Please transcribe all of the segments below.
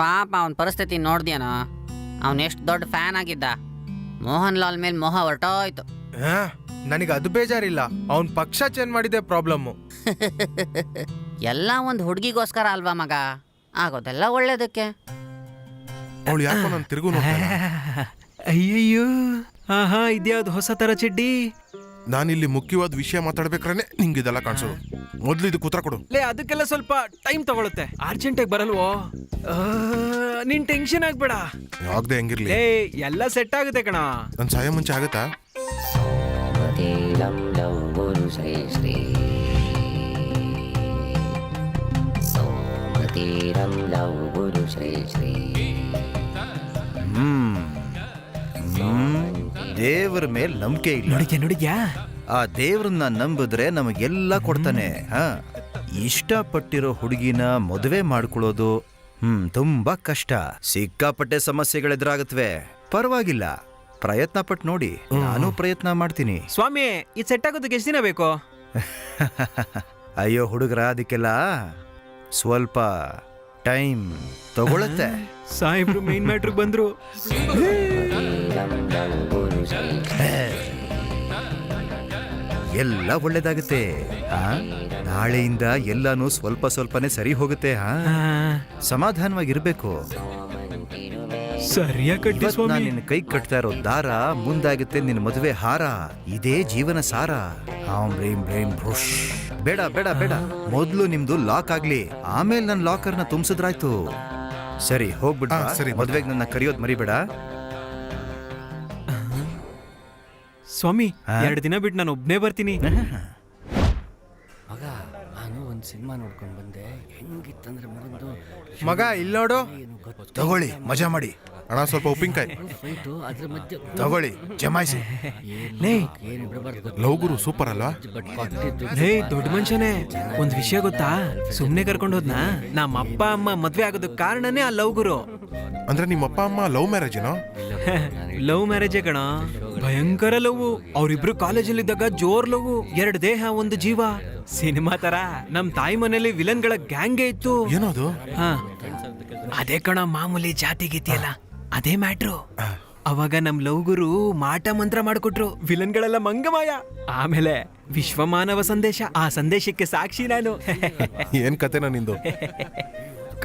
ಪಾಪ ಅವನ ಪರಿಸ್ಥಿತಿ ನೋಡ್ದ್ಯಾನ. ಅವನು ಎಷ್ಟು ದೊಡ್ಡ ಫ್ಯಾನ್ ಆಗಿದ್ದ. ಮೋಹನ್ ಲಾಲ್ ಮೇಲೆ ಮೋಹ ಹೊರಟೋಯ್ತು. ನನಗೆ ಅದು ಬೇಜಾರಿಲ್ಲ, ಅವನ್ ಪಕ್ಷ ಚೇಂಜ್ ಮಾಡಿದೆ ಪ್ರಾಬ್ಲಮ್ಮು. ಎಲ್ಲ ಒಂದು ಹುಡುಗಿಗೋಸ್ಕರ ಅಲ್ವಾ ಮಗ, ಆಗೋದೆಲ್ಲ ಒಳ್ಳೇದಕ್ಕೆ. ಅವಳು ಯಾಕೋ ನಾನು ತಿರುಗು ಅಯ್ಯಯ್ಯೋ, ಆಹಾ, ಇದ್ಯಾವ್ದು ಹೊಸ ತರ ಚಡ್ಡಿ. ನಾನಿಲ್ಲಿ ಮುಖ್ಯವಾದ ವಿಷಯ ಮಾತಾಡ್ಬೇಕ್ರೆ ನಿಂಗೆ ಇದೆಲ್ಲ ಕಾಣಿಸೋದು. ಮೊದ್ಲು ಇದು ಕೂತ್ರ ಕೊಡು. ಲೇ, ಅದಕ್ಕೆಲ್ಲ ಸ್ವಲ್ಪ ಟೈಮ್ ತಗೊಳುತ್ತೆ. ಅರ್ಜೆಂಟಾಗಿ ಬರಲ್ವೋ? ನೀನ್ ಟೆನ್ಷನ್ ಆಗ್ಬೇಡ. ಯಾವ್ದೇ ಹೆಂಗಿರ್ಲಿ, ಲೇ, ಎಲ್ಲ ಸೆಟ್ ಆಗುತ್ತೆ ಕಣ. ನನ್ ಸಾಯ ಮುಂಚೆ ಆಗತ್ತಾ? ದೇವರ ಮೇಲೆ ನಂಬಿಕೆ ಇಲ್ಲ. ನೋಡಿದ್ಯಾ? ಆ ದೇವ್ರನ್ನ ನಂಬಿದ್ರೆ ನಮಗೆಲ್ಲ ಕೊಡ್ತಾನೆ. ಇಷ್ಟಪಟ್ಟಿರೋ ಹುಡುಗಿನ ಮದುವೆ ಮಾಡ್ಕೊಳ್ಳೋದು ತುಂಬಾ ಕಷ್ಟ. ಸಿಕ್ಕಾಪಟ್ಟೆ ಸಮಸ್ಯೆಗಳೆದುರಾಗತ್ವೆ. ಪರವಾಗಿಲ್ಲ, ಪ್ರಯತ್ನ ಪಟ್ಟು ನೋಡಿ. ನಾನು ಪ್ರಯತ್ನ ಮಾಡ್ತೀನಿ. ಸ್ವಾಮಿ, ಇದು ಸೆಟ್ ಆಗೋದಕ್ಕೆ ಎಷ್ಟು ದಿನ ಬೇಕು? ಅಯ್ಯೋ ಹುಡುಗರ, ಅದಕ್ಕೆಲ್ಲ ಸ್ವಲ್ಪ ಟೈಮ್ ತಗೊಳತ್ತೆ. ಸಾಹೇಬ್ರು ಮೈನ್ ಮ್ಯಾಟ್ರಿಗೆ ಬಂದ್ರು. ಎಲ್ಲ ಒಳ್ಳೇದಾಗುತ್ತೆ. ನಾಳೆಯಿಂದ ಎಲ್ಲಾನು ಸ್ವಲ್ಪ ಸ್ವಲ್ಪನೇ ಸರಿ ಹೋಗುತ್ತೆ. ಸಮಾಧಾನವಾಗಿರ್ಬೇಕು. ಸರಿಯಾಗಿ ಕಟ್ಟಿ ಸ್ವಾಮಿ. ನಾನು ನಿನ್ನ ಕೈ ಕಟ್ತಾ ಇರೋ ದಾರ ಮುಂದಾಗುತ್ತೆ ನಿನ್ನ ಮದುವೆ ಹಾರ. ಇದೇ ಜೀವನ ಸಾರ. ಬೇಡ ಬೇಡ ಬೇಡ, ಮೊದ್ಲು ನಿಮ್ದು ಲಾಕ್ ಆಗ್ಲಿ, ಆಮೇಲೆ ನನ್ನ ಲಾಕರ್ನ ತುಂಬಿಸಿದ್ರಾಯ್ತು. ಸರಿ, ಹೋಗ್ಬಿಡ. ಸರಿ, ಮದ್ವೆಗೆ ನನ್ನ ಕರೆಯೋದ್ ಮರಿಬೇಡ. ಸ್ವಾಮಿ, 2 ದಿನ ಬಿಟ್ಟು ನಾನು ಒಬ್ನೇ ಬರ್ತೀನಿ. ಮಗ, ನಾನು ಒಂದು ಸಿನಿಮಾ ನೋಡ್ಕೊಂಡು ಬಂದೆ. ಹೆಂಗಿತ್ತಂದ್ರೆ ಮಗ ಇಲ್ಲಿ ನೋಡು, ತಗೊಳ್ಳಿ, ಮಜಾ ಮಾಡಿ. ಅಣ್ಣ, ಸ್ವಲ್ಪ ಉಪ್ಪಿನಕಾಯಿ ಫೈಟು ಅದ್ರ ಮಧ್ಯೆ ತಗೊಳ್ಳಿ, ಜಮಾಯಿಸಿ. ಏನು ಬಿಡಬಾರ್ದು. ಲವ್ ಗುರು ಸೂಪರ್ ಅಲ್ವಾ? ದೊಡ್ಡ ಮನುಷ್ಯನೇ, ಒಂದ್ ವಿಷಯ ಗೊತ್ತಾ? ಸುಮ್ನೆ ಕರ್ಕೊಂಡು ಹೋದ್ನ. ನಮ್ಮ ಅಪ್ಪ ಅಮ್ಮ ಮದ್ವೆ ಆಗೋದಕ್ಕೆ ಕಾರಣನೇ ಆ ಲವ್ ಗುರು. ಅಂದ್ರೆ ನಿಮ್ಮ ಅಪ್ಪ ಅಮ್ಮ ಲವ್ ಮ್ಯಾರೇಜ್ ಏನೋ? ಲವ್ ಮ್ಯಾರೇಜೇ ಕಣ, ಭಯಂಕರ ಲವ್. ಅವ್ರಿಬ್ರು ಕಾಲೇಜಲ್ಲಿ ಇದ್ದಾಗ ಜೋರ್ ಲವ್. 2 ದೇಹ 1 ಜೀವ. ಸಿನಿಮಾ ತರ ನಮ್ ತಾಯಿ ಮನೇಲಿ ವಿಲನ್ಗಳ ಗ್ಯಾಂಗೇ ಇತ್ತು. ಏನೋದು? ಅದೇ ಕಣ, ಮಾಮೂಲಿ ಜಾತಿ ಗೀತಿಯಲ್ಲ, ಅದೇ ಮ್ಯಾಟ್ರು. ಅವಾಗ ನಮ್ ಲವ್ ಗುರು ಮಾಟ ಮಂತ್ರ ಮಾಡ್ಕೊಟ್ರು. ವಿಲನ್ಗಳೆಲ್ಲ ಮಂಗಮಾಯ. ಆಮೇಲೆ ವಿಶ್ವಮಾನವ ಸಂದೇಶ. ಆ ಸಂದೇಶಕ್ಕೆ ಸಾಕ್ಷಿ ನಾನು. ಏನ್ ಕತೆನಾ ನಿಂದು?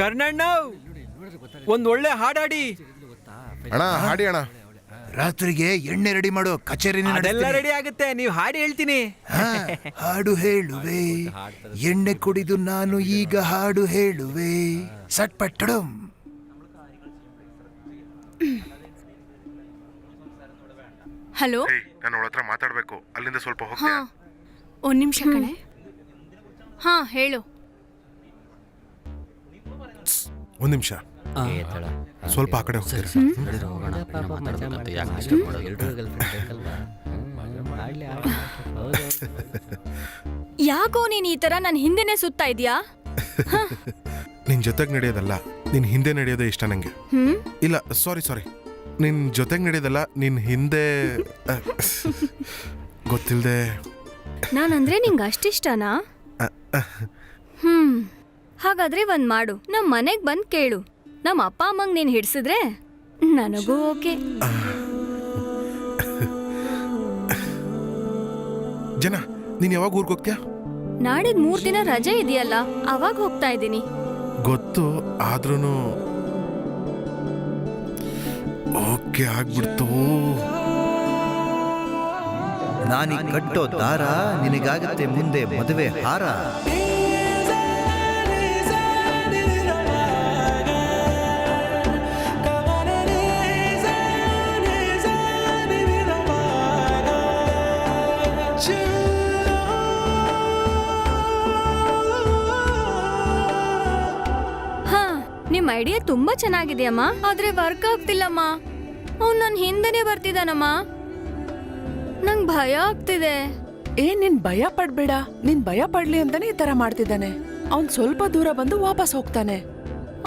ಕರ್ಣಣ್ಣ, ಒಂದ್ ಒಳ್ಳೆ ಹಾಡಾಡಿ. ಅಣ್ಣ, ಹಾಡಿ ಅಣ್ಣ. ರಾತ್ರಿಗೆ ಎಣ್ಣೆ ರೆಡಿ ಮಾಡೋ, ಕಚೇರಿ ಅದೆಲ್ಲ ರೆಡಿ ಆಗುತ್ತೆ, ನೀವ್ ಹಾಡಿ ಹೇಳ್ತೀನಿ. ಹಾಡು ಹೇಳುವೆ, ಎಣ್ಣೆ ಕುಡಿದು ನಾನು ಈಗ ಹಾಡು ಹೇಳುವೆ. ಸಟ್ಪಟ್ಟಡು. ಹಲೋ, ನಾನು ಅವಳ ಹತ್ರ ಮಾತಾಡ್ಬೇಕು, ಅಲ್ಲಿಂದ ಸ್ವಲ್ಪ ಹಾ, ಹೋಗ್ತೀಯಾ? 1 ನಿಮಿಷ ಕಣೆ. ಹಾ, ಹೇಳು. 1 ನಿಮಿಷ, ಸ್ವಲ್ಪ ಆ ಕಡೆ ಹೋಗ್ತೀರಾ? ಯಾಕೋ ನೀನ್ ಈ ತರ ನನ್ ಹಿಂದೆನೆ ಸುತ್ತಾ ಇದ್ಯಾ? ನಿನ್ ಜೊತೆಗ್ ನಡೆಯೋದಲ್ಲ, ನಿನ್ ಹಿಂದೆ ನಡೆಯೋದೇ ಇಷ್ಟ ನಂಗೆ. ಇಲ್ಲ, ಸಾರಿ, ನಿನ್ ಜೊತೆಗ್ ನಡೆಯೋದಲ್ಲ, ನಿನ್ ಹಿಂದೆ. ಗೊತ್ತಿಲ್ದೆ. ನಾನಂದ್ರೆ ನಿಂಗೆ ಅಷ್ಟಿಷ್ಟನಾ? ಹಾಗಾದ್ರೆ ಒಂದ್ ಮಾಡು, ನಮ್ ಮನೆಗ್ ಬಂದ್ ಕೇಳು. ನಮ್ಮ ಅಪ್ಪ ಅಮ್ಮಂಗ್ ನೀನ್ ಹಿಡ್ಸಿದ್ರೆ ನನಗೂ ಓಕೆ. ಜನ, ನೀನ್ ಯಾವಾಗ ಊರ್ಗ್ ಹೋಗ್ತೀಯಾ? ನಾಡಿದ್ 3 ದಿನ ರಜೆ ಇದೆಯಲ್ಲ, ಅವಾಗ ಹೋಗ್ತಾ ಇದ್ದೀನಿ. ಗೊತ್ತು, ಆದ್ರೂನು ಓಕೆ ಆಗ್ಬಿಡ್ತು. ನಾನೀಗ ಕಟ್ಟೋ ದಾರ ನಿನಗಾಗತ್ತೆ ಮುಂದೆ ಮದುವೆ ಹಾರ. ನಿಮ್ ಐಡಿಯಾ ತುಂಬಾ ಚೆನ್ನಾಗಿದೆಯಮ್ಮ, ಆದ್ರೆ ವರ್ಕ್ ಆಗ್ತಿಲ್ಲಮ್ಮ. ಅವ್ನು ನನ್ ಹಿಂದೆನೆ ಬರ್ತಿದ್ದಾನಮ್ಮ, ನಂಗ್ ಭಯ ಆಗ್ತಿದೆ. ನೀನ್ ಭಯ ಪಡ್ಬೇಡ. ನೀನ್ ಭಯ ಪಡ್ಲಿ ಅಂತಾನೆ ಈ ತರ ಮಾಡ್ತಿದ್ದಾನೆ. ಅವ್ನ್ ಸ್ವಲ್ಪ ದೂರ ಬಂದು ವಾಪಸ್ ಹೋಗ್ತಾನೆ.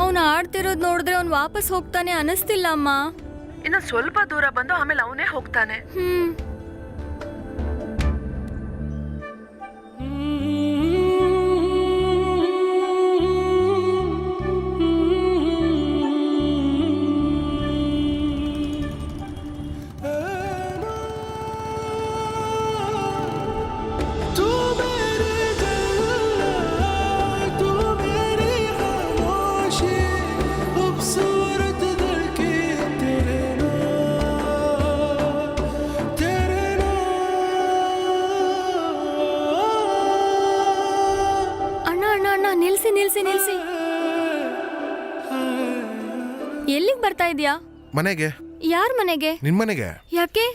ಅವ್ನು ಆಡ್ತಿರೋದ್ ನೋಡಿದ್ರೆ ಅವ್ನು ವಾಪಸ್ ಹೋಗ್ತಾನೆ ಅನಿಸ್ತಿಲ್ಲ ಅಮ್ಮ. ಇನ್ನು ಸ್ವಲ್ಪ ದೂರ ಬಂದು ಆಮೇಲೆ ಅವನೇ ಹೋಗ್ತಾನೆ. ಎಲ್ಲಿಗ್ ಬರ್ತಾ ಇದ್ಯಾ? ಮನೆಗೆ. ಯಾರ್ ಮನೆಗೆ? ನಿನ್ ಮನೆಗೆ. ಯಾಕೆ?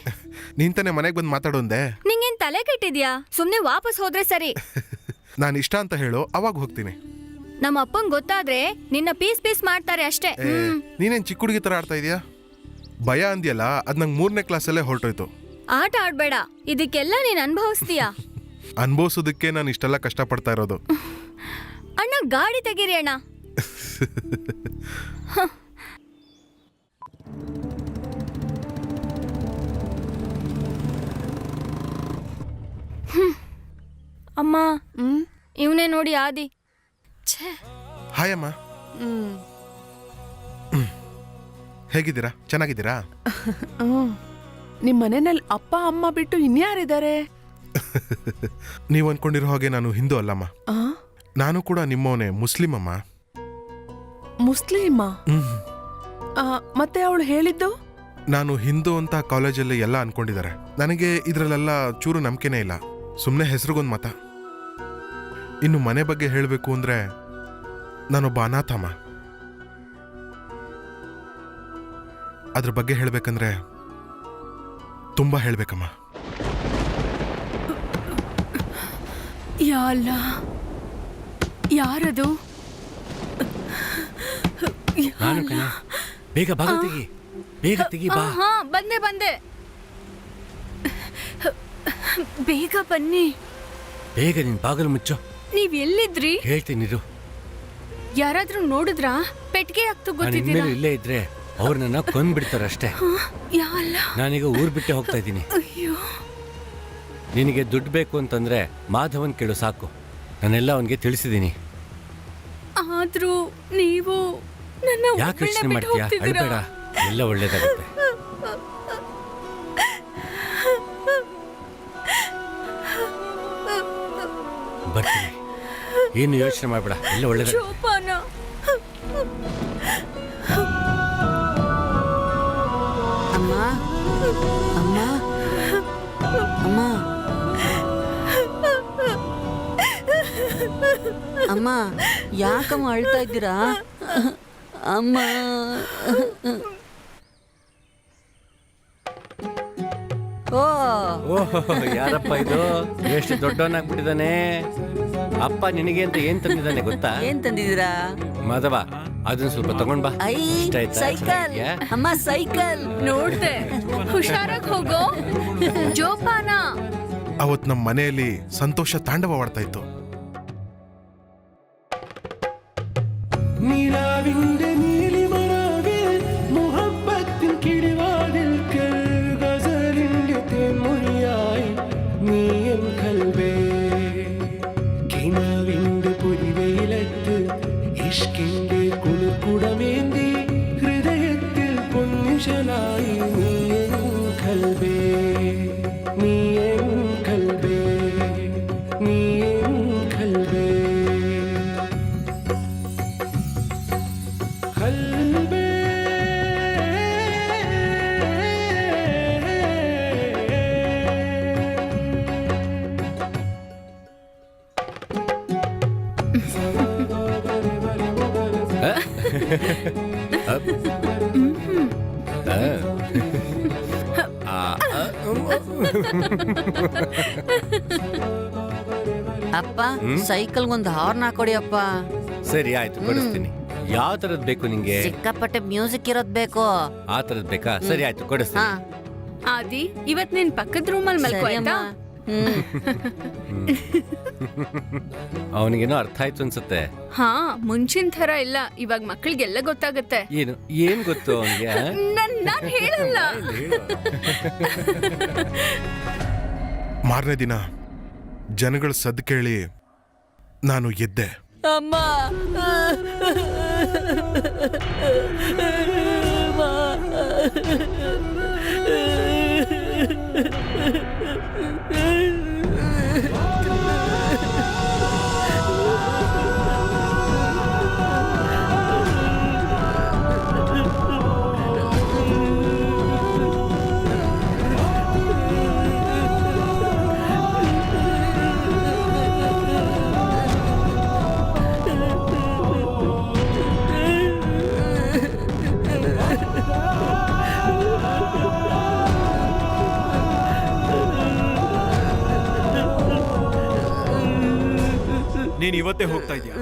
ನೀನ್ ತಾನೇ ಮನೆಗೆ ಬಂದು ಮಾತಾಡೋಂದೆ. ನಿಂಗೇನ್ ತಲೆ ಕೆಟ್ಟಿದ್ಯಾ? ಸುಮ್ನೆ ವಾಪಸ್ ಹೋದ್ರೆ ಸರಿ. ನಾನು ಇಷ್ಟ ಅಂತ ಹೇಳು, ಅವಾಗ ಹೋಗ್ತೀನಿ. ನಮ್ಮ ಅಪ್ಪಂಗ್ ಗೊತ್ತಾದ್ರೆ ನಿನ್ನ ಪೀಸ್ ಪೀಸ್ ಮಾಡ್ತಾರೆ ಅಷ್ಟೇ. ನೀನೇನ್ ಚಿಕ್ಕ ಹುಡುಗಿ ತರ ಆಡ್ತಾ ಇದೀಯಾ? ಭಯ ಅಂದ್ಯಲ್ಲ, ಅದ್ ನಂಗೆ 3ನೇ ಕ್ಲಾಸಲ್ಲೇ ಹೊರಟೋಯ್ತು. ಆಟ ಆಡ್ಬೇಡ, ಇದಕ್ಕೆಲ್ಲ ನೀನ್ ಅನುಭವಿಸ್ತೀಯಾ? ಅನ್ಭವಿಸೋದಕ್ಕೆ ನಾನು ಇಷ್ಟೆಲ್ಲ ಕಷ್ಟಪಡ್ತಾ ಇರೋದು. ಅಣ್ಣ ಗಾಡಿ ತೆಗೀರಿ ಅಣ್ಣ. ಅಮ್ಮ, ಇವನೇ ನೋಡಿ ಆದಿ. ಛೇ. ಹಾಯ್ ಅಮ್ಮ. ಹೇಗಿದ್ದೀರಾ? ಚೆನ್ನಾಗಿದ್ದೀರಾ? ನಿಮ್ ಮನೆಯಲ್ಲಿ ಅಪ್ಪ ಅಮ್ಮ ಬಿಟ್ಟು ಇನ್ಯಾರಿದ್ದಾರೆ? ನೀವು ಅನ್ಕೊಂಡಿರೋ ಹಾಗೆ ನಾನು ಹಿಂದೂ ಅಲ್ಲಮ್ಮ. ಆ? ನಾನು ಕೂಡ ನಿಮ್ಮವನೇ, ಮುಸ್ಲಿಂ ಅಮ್ಮ. ಮುಸ್ಲಿಮ? ಮತ್ತೆ ಅವಳು ಹೇಳಿದ್ದು? ನಾನು ಹಿಂದೂ ಅಂತ ಕಾಲೇಜಲ್ಲಿ ಎಲ್ಲ ಅನ್ಕೊಂಡಿದ್ದಾರೆ. ನನಗೆ ಇದ್ರಲ್ಲೆಲ್ಲ ಚೂರು ನಂಬಿಕೆನೇ ಇಲ್ಲ. ಸುಮ್ಮನೆ ಹೆಸರಿಗೊಂದು ಮತ. ಇನ್ನು ಮನೆ ಬಗ್ಗೆ ಹೇಳಬೇಕು ಅಂದ್ರೆ ನಾನೊಬ್ಬ ಅನಾಥಮ್ಮ. ಅದ್ರ ಬಗ್ಗೆ ಹೇಳ್ಬೇಕಂದ್ರೆ ತುಂಬಾ ಹೇಳ್ಬೇಕಮ್ಮ. ಯಾಲ್ಲ, ಯಾರದು? ನಾನು ಕಣ. ಬೇಗ ಬಾಗಿಲು ತೆಗಿ, ಬೇಗ ತೆಗಿ ಬಾ. ಹಾ, ಬಂದೆ ಬಂದೆ. ಬೇಗ ಬನ್ನಿ. ಬೇಗ ನಿನ್ ಬಾಗಿಲು ಮುಚ್ಚು. ನೀವ್ ಎಲ್ಲಿದ್ರಿ? ಹೇಳ್ತೀನಿರು. ಯಾರಾದ್ರೂ ನೋಡಿದ್ರಾ? ಪೆಟ್ಟಿಗೆ ಆಗ್ತು ನಾನು ಗೊತ್ತಿದ್ದೀರಾ? ಇನ್ಮೇಲೆ ಇಲ್ಲೇ ಇದ್ರೆ ಅವ್ರು ನನ್ನ ಕೊಂದ್ಬಿಡ್ತಾರಷ್ಟೇ. ಯಾಲ್ಲ. ನಾನೀಗ ಊರ್ ಬಿಟ್ಟೆ ಹೋಗ್ತಾ ಇದ್ದೀನಿ. ಅಯ್ಯೋ. ನಿನಗೆ ದುಡ್ಡು ಬೇಕು ಅಂತಂದ್ರೆ ಮಾಧವನ್ ಕೇಳು ಸಾಕು. ನಾನೆಲ್ಲ ಅವನಿಗೆ ತಿಳಿಸಿದ್ದೀನಿ. ಆದ್ರೂ ನೀವು ನನ್ನ ಯಾಕೆ ಒಬ್ಬಳನ್ನೇ ಯೋಚನೆ ಬಿಟ್ಟು ಮಾಡ್ತೀಯಾ? ಹೋಗ್ತಿದ್ದೀರಾ? ಅಳ್ಬೇಡ, ಎಲ್ಲ ಒಳ್ಳೇದಾಗುತ್ತೆ. ಬರ್ತೀನಿ, ಏನು ಯೋಚನೆ ಮಾಡ್ಬೇಡ, ಎಲ್ಲ ಒಳ್ಳೇದಾಗುತ್ತೆ. ಜೋಪಾನ. ಅಮ್ಮ, ಅಮ್ಮ, ಅಮ್ಮ, ಅಮ್ಮ, ಯಾಕಮ್ಮ ಅಳ್ತಾ ಇದ್ದೀರಾ? ಅಮ್ಮ. ಓಹೋ, ಯಾರಪ್ಪ ಇದು? ಎಷ್ಟು ದೊಡ್ಡವನಾಗ್ಬಿಟ್ಟಿದ್ದಾನೆ. ಅಪ್ಪ ನಿನಗೆ ಅಂತ ಏನ್ ತಂದಿದ್ದಾನೆ ಗೊತ್ತಾ? ಏನ್ ತಂದಿದ್ದೀರಾ? ಮಾಧವ, ಅದನ್ನ ಸ್ವಲ್ಪ ತಗೊಂಡ್ ಬಾ. ಐ, ಇಷ್ಟ ಆಯ್ತಾ? ಸೈಕಲ್. ಅಮ್ಮ, ಸೈಕಲ್. ನೋಡ್ದೆ, ಹುಷಾರಾಗಿ ಹೋಗೋ. ಜೋಪಾನ. ಅವತ್ ನಮ್ಮ ಮನೆಯಲ್ಲಿ ಸಂತೋಷ ತಾಂಡವವಾಡ್ತಾ ഇತ್ತು. നിലാവിന്റെ നീലിമറവിൽ മുഹബ്ബത്തിൻ കിളിവാതിൽ ഗസലിന്റെ തേൻമൊഴിയായി നീ എൻ കൽബേ. കിനാവിന്റെ പൊരിവെയിലത്ത് ഇഷ്കിന്റെ കുളിർക്കുടമേന്തി ഹൃദയത്തിൽ പൊന്നിശലായി നീ എൻ കൽബേ, നീ എൻ കൽബേ, നീ എൻ കൽബേ. ಅಪ್ಪ, ಸೈಕಲ್ಗೊಂದು ಹಾರ್ನ್ ಹಾಕೊಡಿ ಅಪ್ಪ. ಸರಿ ಆಯ್ತು, ಕೊಡಿಸ್ತೀನಿ. ಯಾವ ತರದ್ ಬೇಕು ನಿಂಗೆ? ಸಿಕ್ಕಾಪಟ್ಟೆ ಮ್ಯೂಸಿಕ್ ಇರೋದ್ ಬೇಕು. ಆ ತರದ್ ಬೇಕಾ? ಸರಿ ಆಯ್ತು, ಕೊಡಿಸ್ತೀನಿ. ಆದಿ, ಇವತ್ ನಿನ್ ಪಕ್ಕದ ರೂಮಲ್ಲಿ ಮಲ್ಕೋ ಆಯ್ತಾ? ಅವನಿಗೇನೋ ಅರ್ಥ ಆಯ್ತು ಅನ್ಸುತ್ತೆ. ಹಾ, ಮುಂಚಿನ ತರ ಇಲ್ಲ. ಇವಾಗ ಮಕ್ಕಳಿಗೆಲ್ಲ ಗೊತ್ತಾಗತ್ತೆ. ಏನ್ ಗೊತ್ತು ಅವನಿಗೆ? ನಾನ್ ಹೇಳಲ್ಲ. ಮಾರನೇ ದಿನ ಜನಗಳ ಸದ್ದು ಕೇಳಿ ನಾನು ಎದ್ದೆ. ಅಮ್ಮ, ನೀನ್ ಇವತ್ತೇ ಹೋಗ್ತಾ ಇದೀಯ?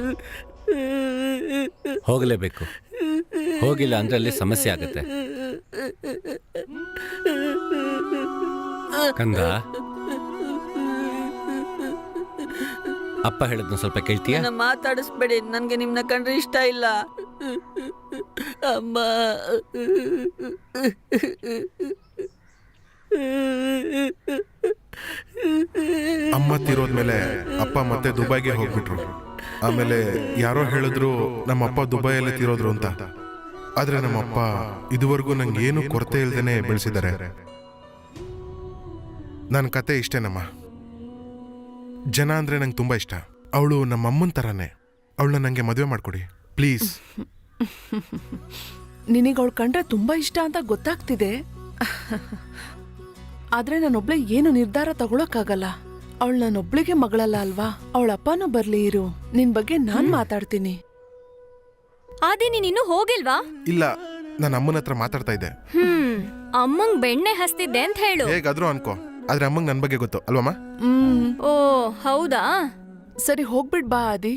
ಹೋಗಲೇಬೇಕು. ಹೋಗಿಲ್ಲ ಅಂದ್ರೆ ಅಲ್ಲಿ ಸಮಸ್ಯೆ ಆಗುತ್ತೆ. ಕಂದ, ಅಪ್ಪ ಹೇಳದ್ನ ಸ್ವಲ್ಪ ಕೇಳ್ತೀಯಾ? ಮಾತಾಡಿಸ್ಬೇಡಿ, ನನ್ಗೆ ನಿಮ್ನ ಕಂಡ್ರೆ ಇಷ್ಟ ಇಲ್ಲ. ಅಮ್ಮ, ಅಮ್ಮ ತೀರೋದ್ಮೇಲೆ ಅಪ್ಪ ಮತ್ತೆ ದುಬೈಗೆ ಹೋಗ್ಬಿಟ್ರು. ಆಮೇಲೆ ಯಾರೋ ಹೇಳಿದ್ರು ನಮ್ಮಪ್ಪ ದುಬೈಯಲ್ಲೇ ತೀರೋದ್ರು ಅಂತ. ಆದ್ರೆ ನಮ್ಮಪ್ಪ ಇದುವರೆಗೂ ನಂಗೆ ಏನು ಕೊರತೆ ಇಲ್ದೇನೆ ಬೆಳೆಸಿದ್ದಾರೆ. ನನ್ನ ಕತೆ ಇಷ್ಟೇನಮ್ಮ. ಜನ ಅಂದ್ರೆ ನಂಗೆ ತುಂಬಾ ಇಷ್ಟ. ಅವಳು ನಮ್ಮ ಅಮ್ಮನ ಥರನೇ. ಅವಳನ್ನ ನಂಗೆ ಮದುವೆ ಮಾಡ್ಕೊಡಿ ಪ್ಲೀಸ್. ನಿನಗೆ ಅವಳು ಕಂಡ್ರೆ ತುಂಬಾ ಇಷ್ಟ ಅಂತ ಗೊತ್ತಾಗ್ತಿದೆ. ಆದ್ರೆ ನಾನೊಬ್ಳೆ ಏನು ನಿರ್ಧಾರ ತಗೊಳಕ್ಕಾಗಲ್ಲ. ಅವಳು ನಾನೊಬ್ಳಿಗೆ ಮಗಳಲ್ಲ ಅಲ್ವಾ? ಅವಳ ಅಪ್ಪನೂ ಬರ್ಲಿ ಇರು, ನಿನ್ ಬಗ್ಗೆ ನಾನ್ ಮಾತಾಡ್ತೀನಿ. ಆದಿ ನೀನ್ ಇನ್ನೂ ಹೋಗಿಲ್ವಾ? ಇಲ್ಲ, ನನ್ನ ಅಮ್ಮನ ಹತ್ರ ಮಾತಾಡ್ತಾ ಇದ್ದೆ. ಅಮ್ಮಂಗ್ ಬೆಣ್ಣೆ ಹಸ್ತಿದ್ದೆ ಅಂತ ಹೇಳು. ಹೇಗಾದ್ರೂ ಅನ್ಕೋ, ಆದ್ರೆ ಅಮ್ಮಂಗ್ ನನ್ ಬಗ್ಗೆ ಗೊತ್ತು ಅಲ್ವಮ್ಮ? ಓ ಹೌದಾ? ಸರಿ ಹೋಗ್ಬಿಡ್ ಬಾ ಆದಿ.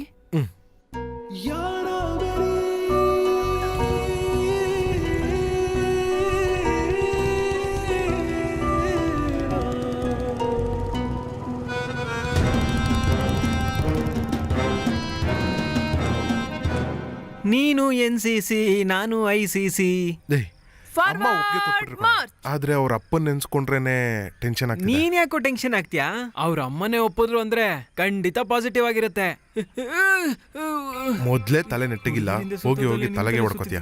ನೀನು NCC, ನಾನು ICC. ಅಮ್ಮ ಒಪ್ಪಿಗೆ ಕೊಟ್ಬಿಟ್ರು ಕಣೋ. ಆದ್ರೆ ಅವ್ರ ಅಪ್ಪನ್ ನೆನ್ಸ್ಕೊಂಡ್ರೇನೆ ಟೆನ್ಷನ್ ಆಗ್ತದೆ. ನೀನ್ ಯಾಕೋ ಟೆನ್ಷನ್ ಆಗ್ತೀಯಾ? ಅವ್ರ ಅಮ್ಮನೇ ಒಪ್ಪಿದ್ರು ಅಂದ್ರೆ ಖಂಡಿತ ಪಾಸಿಟಿವ್ ಆಗಿರುತ್ತೆ. ಮೊದ್ಲೇ ತಲೆ ನೆಟ್ಟಿಗಿಲ್ಲ, ಹೋಗಿ ಹೋಗಿ ತಲೆಗೆ ಹೊಡ್ಕೋತೀಯ.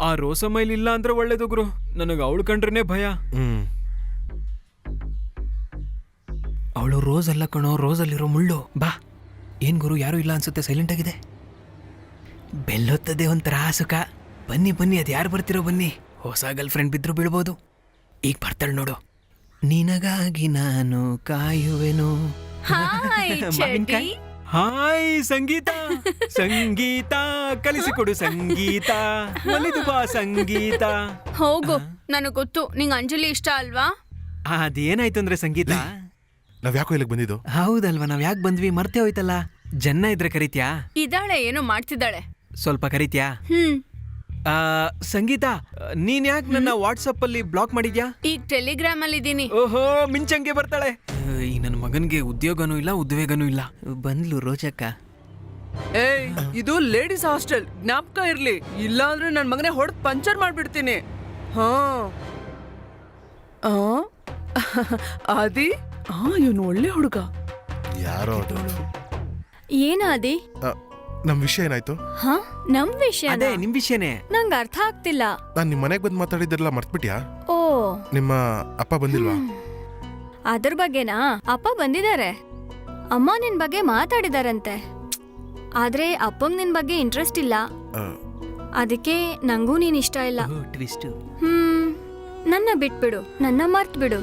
ಆ ರೋಸ ಮೈಲ್ ಇಲ್ಲ ಅಂದ್ರೆ ಒಳ್ಳೇದು ಗುರು. ನನಗೆ ಅವಳು ಕಂಡ್ರೇನೆ ಭಯ. ಅವಳು ರೋಸ್ ಅಲ್ಲ ಕಣೋ, ರೋಸ್ ಅಲ್ಲಿರೋ ಮುಳ್ಳು. ಬಾ. ಏನ್ ಗುರು, ಯಾರು ಇಲ್ಲ ಅನ್ಸುತ್ತೆ, ಸೈಲೆಂಟ್ ಆಗಿದೆ. ಬೆಲ್ಲೊತ್ತದೆ ಒಂಥರ ಸುಖ. ಬನ್ನಿ ಬನ್ನಿ, ಅದು ಯಾರು ಬರ್ತಿರೋ ಬನ್ನಿ. ಹೊಸ ಗರ್ಲ್ ಫ್ರೆಂಡ್ ಬಿದ್ರು ಬೀಳ್ಬೋದು. ಈಗ ಬರ್ತಾಳೆ ನೋಡು. ನಿನಗಾಗಿ ನಾನು ಕಾಯುವೆನು. ಹಾಯ್ ಸಂಗೀತ, ಸಂಗೀತ ಕಲಿಸಿಕೊಡು ಸಂಗೀತ, ಒಲಿದು ಬಾ ಸಂಗೀತ. ಹೋಗು, ನನಗ್ ಗೊತ್ತು ನಿಂಗ್ ಅಂಜಲಿ ಇಷ್ಟ ಅಲ್ವಾ? ಅದೇನಾಯ್ತು ಅಂದ್ರೆ ಸಂಗೀತ, ನಾವ್ ಯಾಕೋ ಇಲ್ಲಿಗೆ ಬಂದಿದ್ದು? ಹೌದಲ್ವಾ, ನಾವ್ ಯಾಕೆ ಬಂದ್ವಿ ಮರ್ತೇ ಹೋಯ್ತಲ್ಲ. ಜನ್ನ ಇದ್ರೆ ಕರಿತ್ಯಾ? ಇದಾಳೆ, ಏನೋ ಮಾಡ್ತಿದ್ದಾಳೆ. ಸ್ವಲ್ಪ ಕರಿತ್ಯಾ? ಸಂಗೀತ, ನೀನ್ ಯಾಕೆ ನನ್ನ ವಾಟ್ಸಪ್ ಅಲ್ಲಿ ಬ್ಲಾಕ್ ಮಾಡಿದ್ಯಾ? ಈಗ ಟೆಲಿಗ್ರಾಮ್ ಅಲ್ಲಿ ಇದೀನಿ. ಓಹೋ, ಮಿಂಚಂಗೆ ಬರ್ತಾಳೆ. ಈ ನನ್ನ ಮಗನ್ಗೆ ಉದ್ಯೋಗನೂ ಇಲ್ಲ, ಉದ್ವೇಗನೂ ಇಲ್ಲ. ಬಂದ್ಲು ರೋಚಕ್ಕ. ಏಯ್, ಇದು ಲೇಡೀಸ್ ಹಾಸ್ಟೆಲ್, ಜ್ಞಾಪಕ ಇರ್ಲಿ. ಇಲ್ಲ ಅಂದ್ರೆ ನನ್ ಮಗನೇ ಹೊಡೆದ್ ಪಂಚರ್ ಮಾಡ್ಬಿಡ್ತೀನಿ. ಹಾ ಆದಿ, ಇವನು ಒಳ್ಳೆ ಹುಡುಗ. ಯಾರೋ ಅದು. ಏನಾದಿ? ನಮ್ ವಿಷಯ ಏನಾಯ್ತು? ಹಾ, ನಮ್ ವಿಷಯ? ಅದೇ ನಿಮ್ ವಿಷಯನೇ. ನಂಗ್ ಅರ್ಥ ಆಗ್ತಿಲ್ಲ. ನಾನ್ ನಿಮ್ ಮನೆಗ್ ಬಂದ್ ಮಾತಾಡಿದ್ರಲ್ಲ, ಮರ್ತ್ಬಿಟ್ಯಾ? ಓ, ನಿಮ್ಮ ಅಪ್ಪ ಬಂದಿಲ್ವಾ? ಅದ್ರ ಬಗ್ಗೆನಾ? ಅಪ್ಪ ಬಂದಿದ್ದಾರೆ. ಅಮ್ಮ ನಿನ್ ಬಗ್ಗೆ ಮಾತಾಡಿದಾರಂತೆ. ಆದ್ರೆ ಅಪ್ಪಂಗ್ ನಿನ್ ಬಗ್ಗೆ ಇಂಟ್ರೆಸ್ಟ್ ಇಲ್ಲ. ಅದಕ್ಕೆ ನಂಗೂ ನೀನ್ ಇಷ್ಟ ಇಲ್ಲ. ಟ್ವಿಸ್ಟ್. ನನ್ನ ಬಿಟ್ಬಿಡು, ನನ್ನ ಮರ್ತ್ ಬಿಡು.